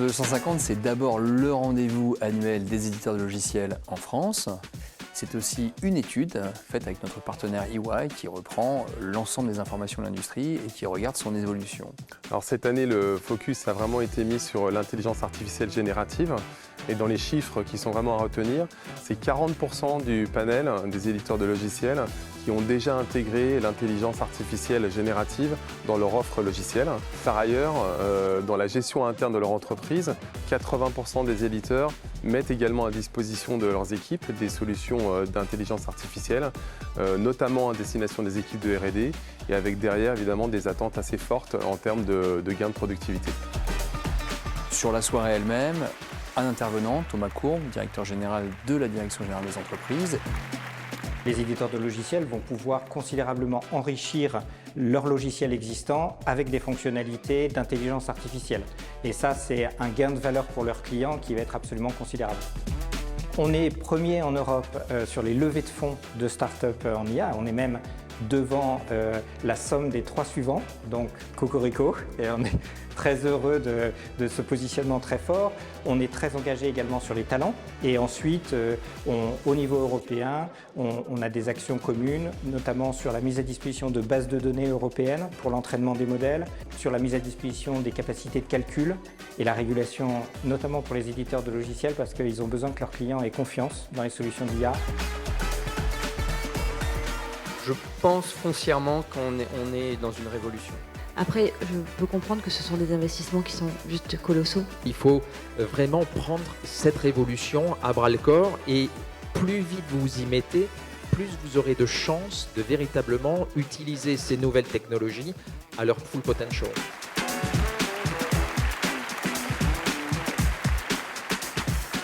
Startup 250, c'est d'abord le rendez-vous annuel des éditeurs de logiciels en France. C'est aussi une étude faite avec notre partenaire EY qui reprend l'ensemble des informations de l'industrie et qui regarde son évolution. Alors cette année, le focus a vraiment été mis sur l'intelligence artificielle générative. Et dans les chiffres qui sont vraiment à retenir, c'est 40% du panel des éditeurs de logiciels qui ont déjà intégré l'intelligence artificielle générative dans leur offre logicielle. Par ailleurs, dans la gestion interne de leur entreprise, 80% des éditeurs mettent également à disposition de leurs équipes des solutions d'intelligence artificielle, notamment à destination des équipes de R&D et avec derrière évidemment des attentes assez fortes en termes de gains de productivité. Sur la soirée elle-même, un intervenant, Thomas Courbe, directeur général de la Direction générale des entreprises. Les éditeurs de logiciels vont pouvoir considérablement enrichir leur logiciel existant avec des fonctionnalités d'intelligence artificielle. Et ça, c'est un gain de valeur pour leurs clients qui va être absolument considérable. On est premier en Europe sur les levées de fonds de start-up en IA. On est même devant la somme des 3 suivants, donc Cocorico, et on est très heureux de ce positionnement très fort. On est très engagé également sur les talents et ensuite au niveau européen, on a des actions communes, notamment sur la mise à disposition de bases de données européennes pour l'entraînement des modèles, sur la mise à disposition des capacités de calcul et la régulation, notamment pour les éditeurs de logiciels parce qu'ils ont besoin que leurs clients aient confiance dans les solutions d'IA. Je pense foncièrement qu'on est dans une révolution. Après, je peux comprendre que ce sont des investissements qui sont juste colossaux. Il faut vraiment prendre cette révolution à bras-le-corps et plus vite vous vous y mettez, plus vous aurez de chances de véritablement utiliser ces nouvelles technologies à leur full potential.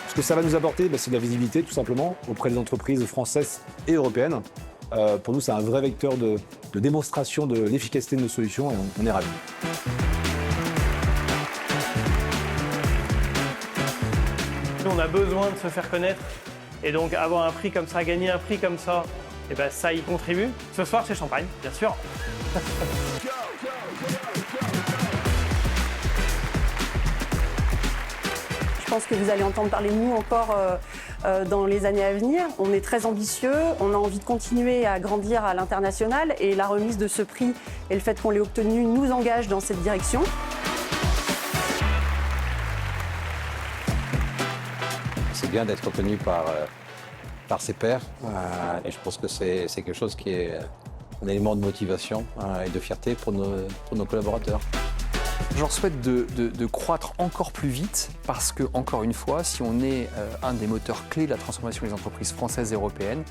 Ce que ça va nous apporter, c'est de la visibilité tout simplement auprès des entreprises françaises et européennes. Pour nous, c'est un vrai vecteur de démonstration de l'efficacité de nos solutions et on est ravis. On a besoin de se faire connaître et donc avoir un prix comme ça, gagner un prix comme ça, et ben ça y contribue. Ce soir, c'est champagne, bien sûr. Je pense que vous allez entendre parler de nous encore dans les années à venir. On est très ambitieux, on a envie de continuer à grandir à l'international et la remise de ce prix et le fait qu'on l'ait obtenu nous engage dans cette direction. C'est bien d'être reconnu par ses pairs et je pense que c'est quelque chose qui est un élément de motivation et de fierté pour nos collaborateurs. Je leur souhaite de croître encore plus vite parce que, encore une fois, si on est un des moteurs clés de la transformation des entreprises françaises et européennes,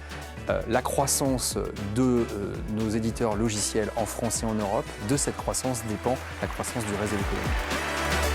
la croissance de nos éditeurs logiciels en France et en Europe, de cette croissance dépend la croissance du reste de l'économie.